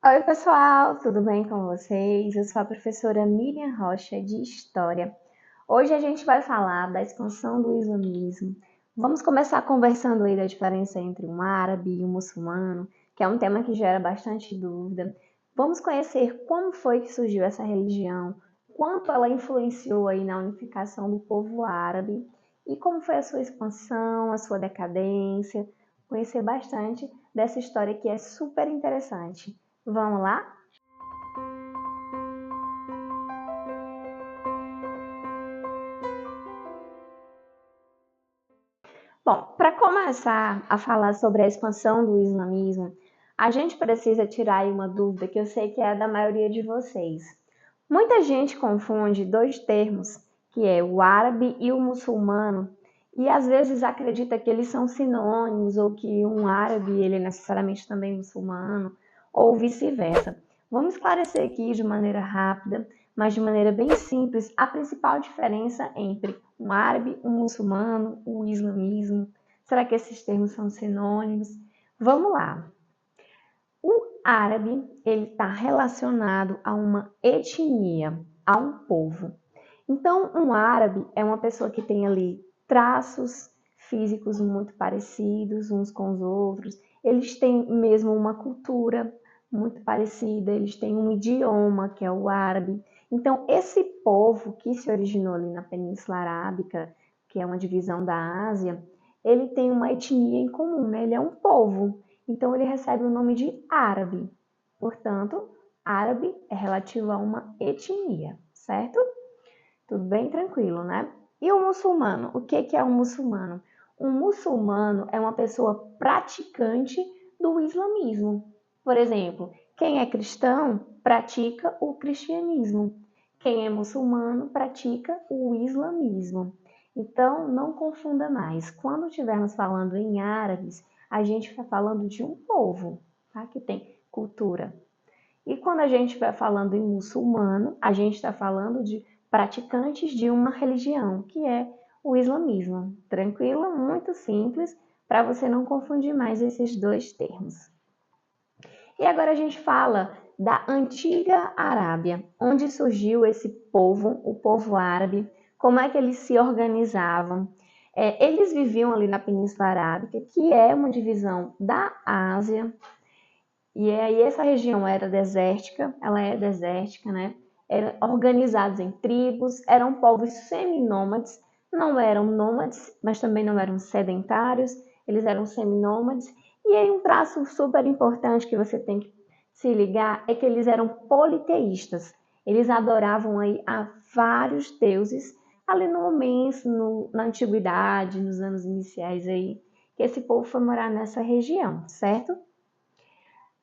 Oi, pessoal, tudo bem com vocês? Eu sou a professora Miriam Rocha, de História. Hoje a gente vai falar da expansão do islamismo. Vamos começar conversando aí da diferença entre um árabe e um muçulmano, que é um tema que gera bastante dúvida. Vamos conhecer como foi que surgiu essa religião, quanto ela influenciou aí na unificação do povo árabe e como foi a sua expansão, a sua decadência. Conhecer bastante dessa história que é super interessante. Vamos lá? Bom, para começar a falar sobre a expansão do islamismo, a gente precisa tirar aí uma dúvida que eu sei que é a da maioria de vocês. Muita gente confunde dois termos, que é o árabe e o muçulmano, e às vezes acredita que eles são sinônimos ou que um árabe ele é necessariamente também muçulmano, ou vice-versa. Vamos esclarecer aqui de maneira rápida, mas de maneira bem simples, a principal diferença entre um árabe, um muçulmano, o islamismo. Será que esses termos são sinônimos? Vamos lá. O árabe ele está relacionado a uma etnia, a um povo. Então, um árabe é uma pessoa que tem ali traços físicos muito parecidos uns com os outros. Eles têm mesmo uma cultura muito parecida, eles têm um idioma que é o árabe. Então, esse povo que se originou ali na Península Arábica, que é uma divisão da Ásia, ele tem uma etnia em comum, né? Ele é um povo. Então, ele recebe o nome de árabe. Portanto, árabe é relativo a uma etnia, certo? Tudo bem tranquilo, né? E o muçulmano? O que é um muçulmano? Um muçulmano é uma pessoa praticante do islamismo. Por exemplo, quem é cristão pratica o cristianismo. Quem é muçulmano pratica o islamismo. Então, não confunda mais. Quando estivermos falando em árabes, a gente está falando de um povo, tá? Que tem cultura. E quando a gente vai falando em muçulmano, a gente está falando de praticantes de uma religião, que é o islamismo. Tranquilo? Muito simples, para você não confundir mais esses dois termos. E agora a gente fala da antiga Arábia, onde surgiu esse povo, o povo árabe, como é que eles se organizavam. Eles viviam ali na Península Arábica, que é uma divisão da Ásia, e aí essa região era desértica, ela é desértica, né? Eram organizados em tribos, eram povos seminômades, não eram nômades, mas também não eram sedentários, eles eram seminômades. E aí um traço super importante que você tem que se ligar é que eles eram politeístas. Eles adoravam aí a vários deuses ali no momento, na antiguidade, nos anos iniciais aí, que esse povo foi morar nessa região, certo?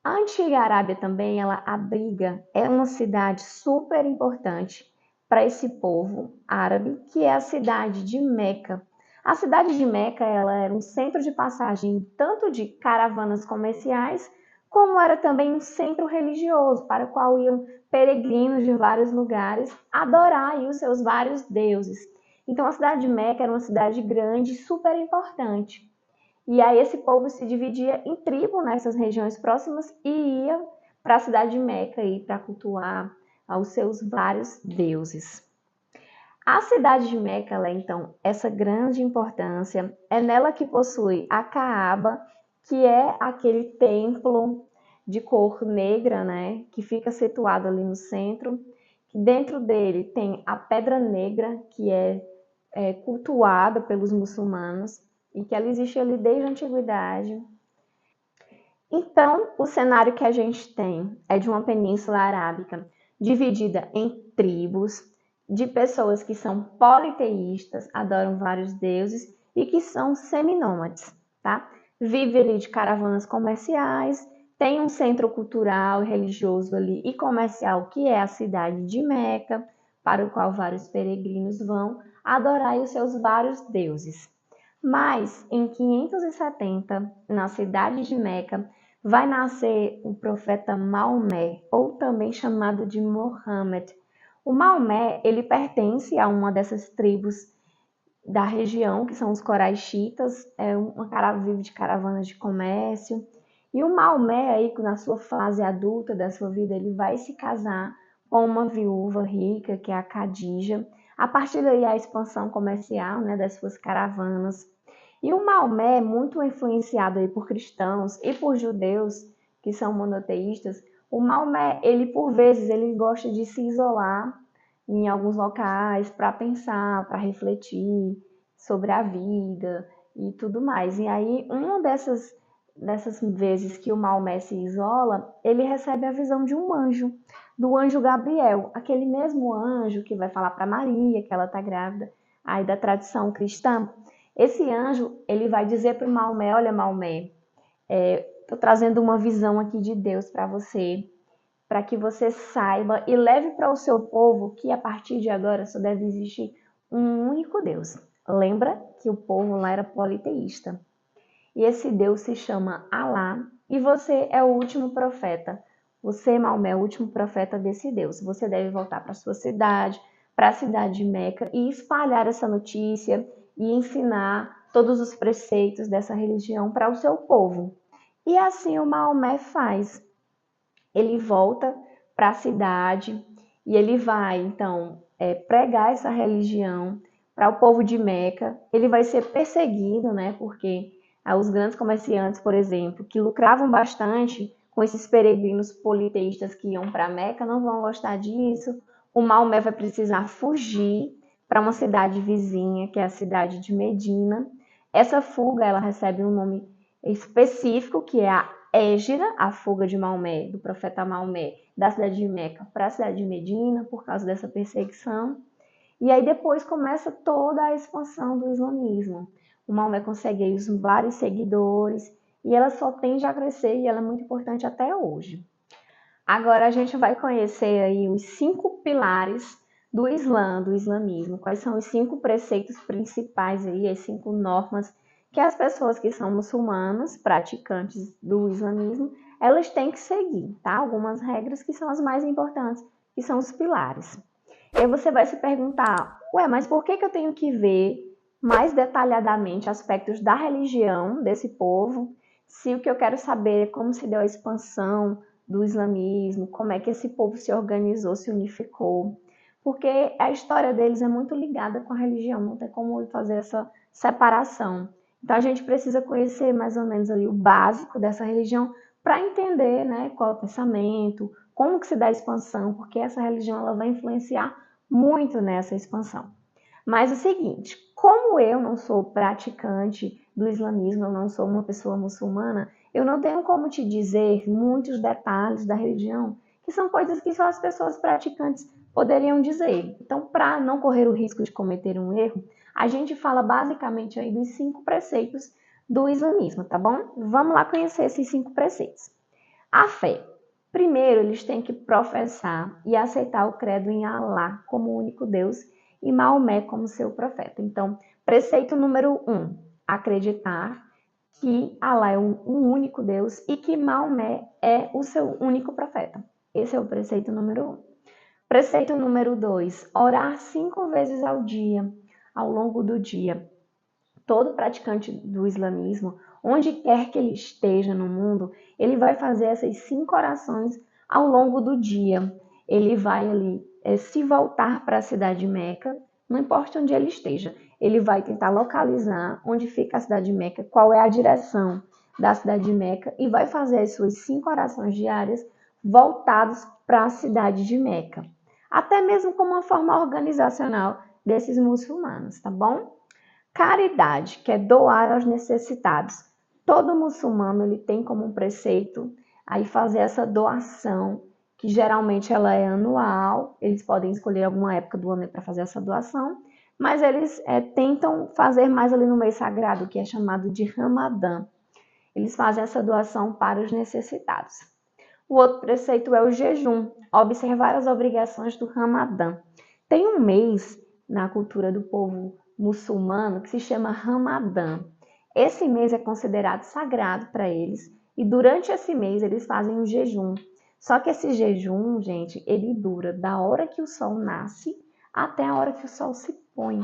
A antiga Arábia também, ela abriga, é uma cidade super importante para esse povo árabe, que é a cidade de Meca. A cidade de Meca, ela era um centro de passagem tanto de caravanas comerciais, como era também um centro religioso, para o qual iam peregrinos de vários lugares adorar aí os seus vários deuses. Então a cidade de Meca era uma cidade grande, super importante. E aí esse povo se dividia em tribo nessas regiões próximas e ia para a cidade de Meca para cultuar aos seus vários deuses. A cidade de Meca, ela, então, essa grande importância, é nela que possui a Caaba, que é aquele templo de cor negra, né, que fica situado ali no centro. Dentro dele tem a Pedra Negra, que é cultuada pelos muçulmanos e que ela existe ali desde a antiguidade. Então, o cenário que a gente tem é de uma península arábica dividida em tribos de pessoas que são politeístas, adoram vários deuses e que são seminômades, tá? Vive ali de caravanas comerciais, tem um centro cultural e religioso ali e comercial que é a cidade de Meca, para o qual vários peregrinos vão adorar os seus vários deuses. Mas em 570, na cidade de Meca, vai nascer o profeta Maomé, ou também chamado de Mohammed. O Maomé, ele pertence a uma dessas tribos da região, que são os coraixitas, vive de caravanas de comércio, E o Maomé, aí, na sua fase adulta da sua vida, ele vai se casar com uma viúva rica, que é a Khadija. A partir daí, a expansão comercial, né, das suas caravanas. E o Maomé, muito influenciado aí por cristãos e por judeus, que são monoteístas, o Maomé, ele por vezes, ele gosta de se isolar em alguns locais para pensar, para refletir sobre a vida e tudo mais. E aí, uma dessas vezes que o Maomé se isola, ele recebe a visão de um anjo, do anjo Gabriel, aquele mesmo anjo que vai falar para Maria que ela está grávida, aí da tradição cristã. Esse anjo, ele vai dizer para o Maomé, olha Maomé, estou trazendo uma visão aqui de Deus para que você saiba e leve para o seu povo que a partir de agora só deve existir um único Deus. Lembra que o povo lá era politeísta. E esse Deus se chama Alá e você é o último profeta. Você, Maomé, é o último profeta desse Deus. Você deve voltar para sua cidade, para a cidade de Meca e espalhar essa notícia e ensinar todos os preceitos dessa religião para o seu povo. E assim o Maomé faz. Ele volta para a cidade e ele vai, então, pregar essa religião para o povo de Meca. Ele vai ser perseguido, né? Porque os grandes comerciantes, por exemplo, que lucravam bastante com esses peregrinos politeístas que iam para Meca, não vão gostar disso. O Maomé vai precisar fugir para uma cidade vizinha, que é a cidade de Medina. Essa fuga, ela recebe um nome específico, que é a Égira, a fuga de Maomé, do profeta Maomé, da cidade de Meca para a cidade de Medina, por causa dessa perseguição. E aí depois começa toda a expansão do islamismo. O Maomé consegue aí os vários seguidores e ela só tende a crescer e ela é muito importante até hoje. Agora a gente vai conhecer aí os 5 pilares do Islã, do islamismo. Quais são os 5 preceitos principais aí, as 5 normas que as pessoas que são muçulmanas, praticantes do islamismo, elas têm que seguir, tá? Algumas regras que são as mais importantes, que são os pilares. E aí você vai se perguntar, mas por que eu tenho que ver mais detalhadamente aspectos da religião desse povo, se o que eu quero saber é como se deu a expansão do islamismo, como é que esse povo se organizou, se unificou? Porque a história deles é muito ligada com a religião, não tem como fazer essa separação. Então a gente precisa conhecer mais ou menos ali o básico dessa religião para entender, né, qual é o pensamento, como que se dá a expansão, porque essa religião ela vai influenciar muito nessa expansão. Mas é o seguinte, como eu não sou praticante do islamismo, eu não sou uma pessoa muçulmana, eu não tenho como te dizer muitos detalhes da religião, que são coisas que só as pessoas praticantes poderiam dizer. Então, para não correr o risco de cometer um erro, a gente fala basicamente aí dos 5 preceitos do islamismo, tá bom? Vamos lá conhecer esses 5 preceitos. A fé. Primeiro, eles têm que professar e aceitar o credo em Alá como o único Deus e Maomé como seu profeta. Então, preceito número 1, acreditar que Alá é um único Deus e que Maomé é o seu único profeta. Esse é o preceito número 1. Preceito número 2, orar 5 vezes ao dia, ao longo do dia. Todo praticante do islamismo, onde quer que ele esteja no mundo, ele vai fazer essas 5 orações ao longo do dia. Ele vai ali se voltar para a cidade de Meca, não importa onde ele esteja, ele vai tentar localizar onde fica a cidade de Meca, qual é a direção da cidade de Meca e vai fazer as suas 5 orações diárias voltadas para a cidade de Meca. Até mesmo como uma forma organizacional desses muçulmanos, tá bom? Caridade, que é doar aos necessitados. Todo muçulmano ele tem como um preceito aí fazer essa doação, que geralmente ela é anual. Eles podem escolher alguma época do ano para fazer essa doação, mas eles tentam fazer mais ali no mês sagrado, que é chamado de Ramadã. Eles fazem essa doação para os necessitados. O outro preceito é o jejum, observar as obrigações do Ramadã. Tem um mês na cultura do povo muçulmano que se chama Ramadã. Esse mês é considerado sagrado para eles e durante esse mês eles fazem um jejum. Só que esse jejum, gente, ele dura da hora que o sol nasce até a hora que o sol se põe.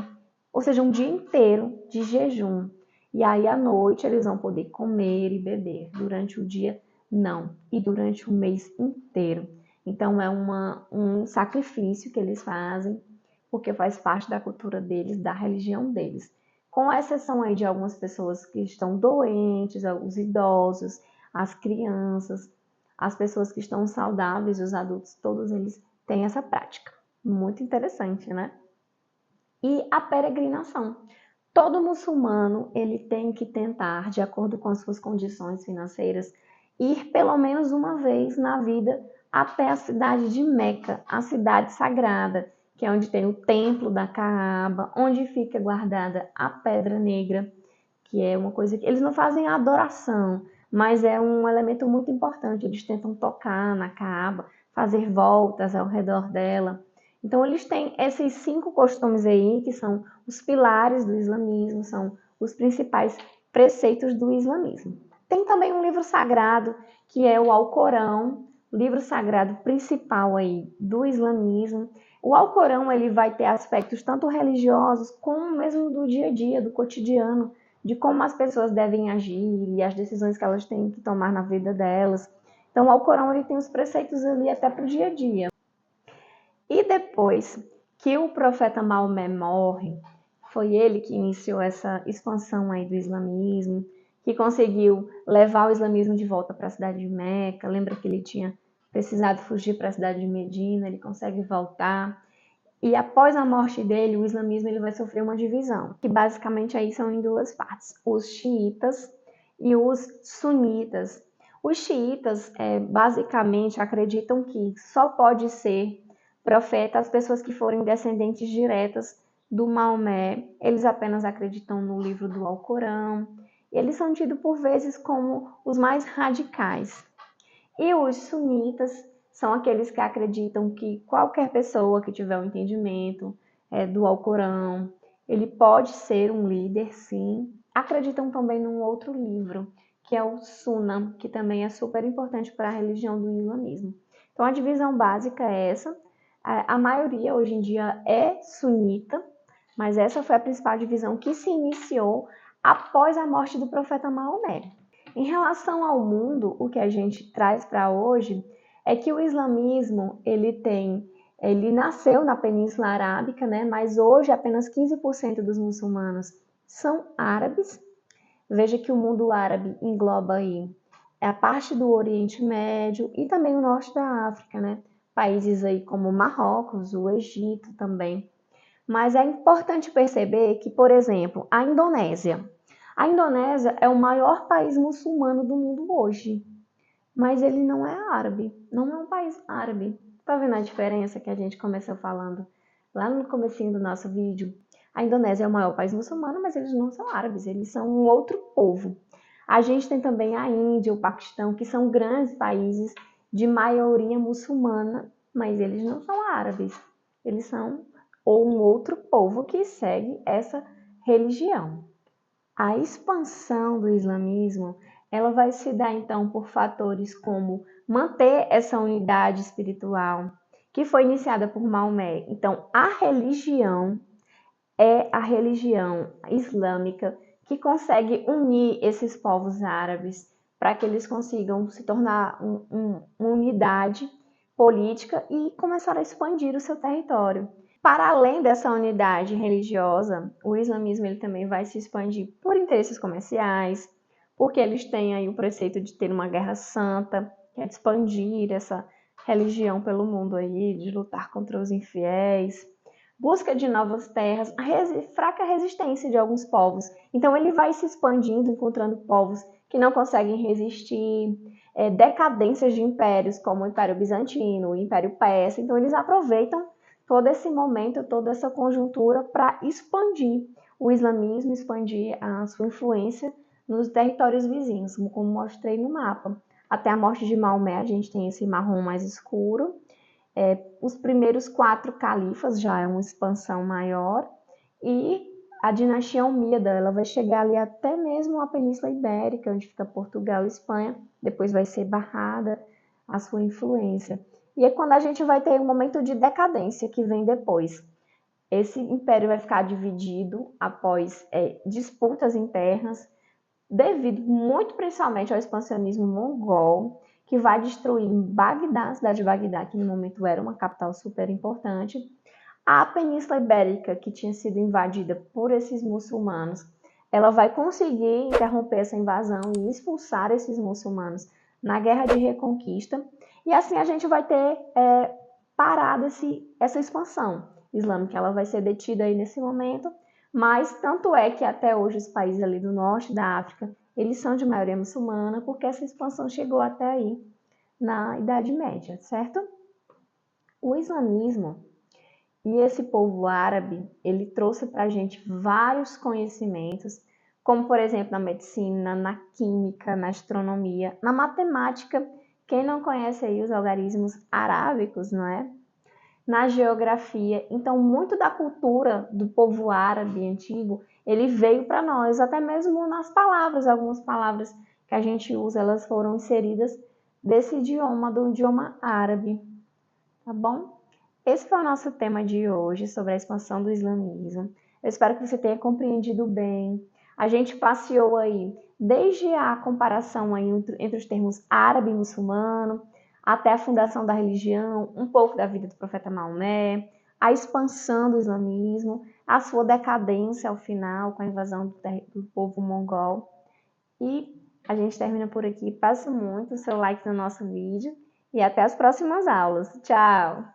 Ou seja, um dia inteiro de jejum. E aí à noite eles vão poder comer e beber. Durante o dia, não. E durante o mês inteiro. Então é um sacrifício que eles fazem, porque faz parte da cultura deles, da religião deles. Com exceção aí de algumas pessoas que estão doentes, os idosos, as crianças, as pessoas que estão saudáveis, os adultos, todos eles têm essa prática. Muito interessante, né? E a peregrinação. Todo muçulmano, ele tem que tentar, de acordo com as suas condições financeiras, ir pelo menos uma vez na vida até a cidade de Meca, a cidade sagrada, que é onde tem o templo da Caaba, onde fica guardada a Pedra Negra, que é uma coisa que eles não fazem adoração, mas é um elemento muito importante. Eles tentam tocar na Caaba, fazer voltas ao redor dela. Então eles têm esses 5 costumes aí, que são os pilares do islamismo, são os principais preceitos do islamismo. Tem também um livro sagrado, que é o Alcorão, livro sagrado principal aí do islamismo. O Alcorão, ele vai ter aspectos tanto religiosos como mesmo do dia a dia, do cotidiano, de como as pessoas devem agir e as decisões que elas têm que tomar na vida delas. Então, o Alcorão, ele tem os preceitos ali até para o dia a dia. E depois que o profeta Maomé morre, foi ele que iniciou essa expansão aí do islamismo, que conseguiu levar o islamismo de volta para a cidade de Meca. Lembra que ele tinha precisado fugir para a cidade de Medina, ele consegue voltar. E após a morte dele, o islamismo ele vai sofrer uma divisão, que basicamente aí são em 2 partes, os xiitas e os sunitas. Os xiitas basicamente acreditam que só pode ser profeta as pessoas que forem descendentes diretas do Maomé. Eles apenas acreditam no livro do Alcorão. Eles são tidos por vezes como os mais radicais. E os sunitas são aqueles que acreditam que qualquer pessoa que tiver um entendimento do Alcorão, ele pode ser um líder, sim. Acreditam também num outro livro, que é o Sunnah, que também é super importante para a religião do islamismo. Então, a divisão básica é essa. A maioria, hoje em dia, é sunita, mas essa foi a principal divisão que se iniciou após a morte do profeta Maomé. Em relação ao mundo, o que a gente traz para hoje é que o islamismo, ele nasceu na Península Arábica, né? Mas hoje apenas 15% dos muçulmanos são árabes. Veja que o mundo árabe engloba aí a parte do Oriente Médio e também o norte da África, né? Países aí como Marrocos, o Egito também. Mas é importante perceber que, por exemplo, a Indonésia é o maior país muçulmano do mundo hoje, mas ele não é árabe, não é um país árabe. Tá vendo a diferença que a gente começou falando lá no comecinho do nosso vídeo? A Indonésia é o maior país muçulmano, mas eles não são árabes, eles são um outro povo. A gente tem também a Índia, o Paquistão, que são grandes países de maioria muçulmana, mas eles não são árabes, eles são ou um outro povo que segue essa religião. A expansão do islamismo, ela vai se dar então por fatores como manter essa unidade espiritual que foi iniciada por Maomé. Então, a religião é a religião islâmica que consegue unir esses povos árabes para que eles consigam se tornar uma unidade política e começar a expandir o seu território. Para além dessa unidade religiosa, o islamismo ele também vai se expandir por interesses comerciais, porque eles têm aí o preceito de ter uma guerra santa, que é de expandir essa religião pelo mundo aí, de lutar contra os infiéis, busca de novas terras, fraca resistência de alguns povos. Então ele vai se expandindo, encontrando povos que não conseguem resistir, decadências de impérios, como o Império Bizantino, o Império Persa. Então eles aproveitam todo esse momento, toda essa conjuntura para expandir o islamismo, expandir a sua influência nos territórios vizinhos, como mostrei no mapa. Até a morte de Maomé, a gente tem esse marrom mais escuro. Os primeiros 4 califas já é uma expansão maior, e a dinastia Omíada, ela vai chegar ali até mesmo a Península Ibérica, onde fica Portugal e Espanha, depois vai ser barrada a sua influência. E é quando a gente vai ter um momento de decadência que vem depois. Esse império vai ficar dividido após disputas internas, devido muito principalmente ao expansionismo mongol, que vai destruir Bagdá, a cidade de Bagdá, que no momento era uma capital super importante. A Península Ibérica, que tinha sido invadida por esses muçulmanos, ela vai conseguir interromper essa invasão e expulsar esses muçulmanos na Guerra de Reconquista. E assim a gente vai ter parado essa expansão islâmica. Ela vai ser detida aí nesse momento, mas tanto é que até hoje os países ali do norte da África, eles são de maioria muçulmana, porque essa expansão chegou até aí na Idade Média, certo? O islamismo e esse povo árabe, ele trouxe para a gente vários conhecimentos, como por exemplo na medicina, na química, na astronomia, na matemática. Quem não conhece aí os algarismos arábicos, não é? Na geografia. Então, muito da cultura do povo árabe antigo, ele veio para nós, até mesmo nas palavras. Algumas palavras que a gente usa, elas foram inseridas desse idioma, do idioma árabe, tá bom? Esse foi o nosso tema de hoje sobre a expansão do islamismo. Eu espero que você tenha compreendido bem. A gente passeou aí desde a comparação aí entre os termos árabe e muçulmano, até a fundação da religião, um pouco da vida do profeta Maomé, a expansão do islamismo, a sua decadência ao final com a invasão do povo mongol. E a gente termina por aqui. Passe muito o seu like no nosso vídeo e até as próximas aulas. Tchau!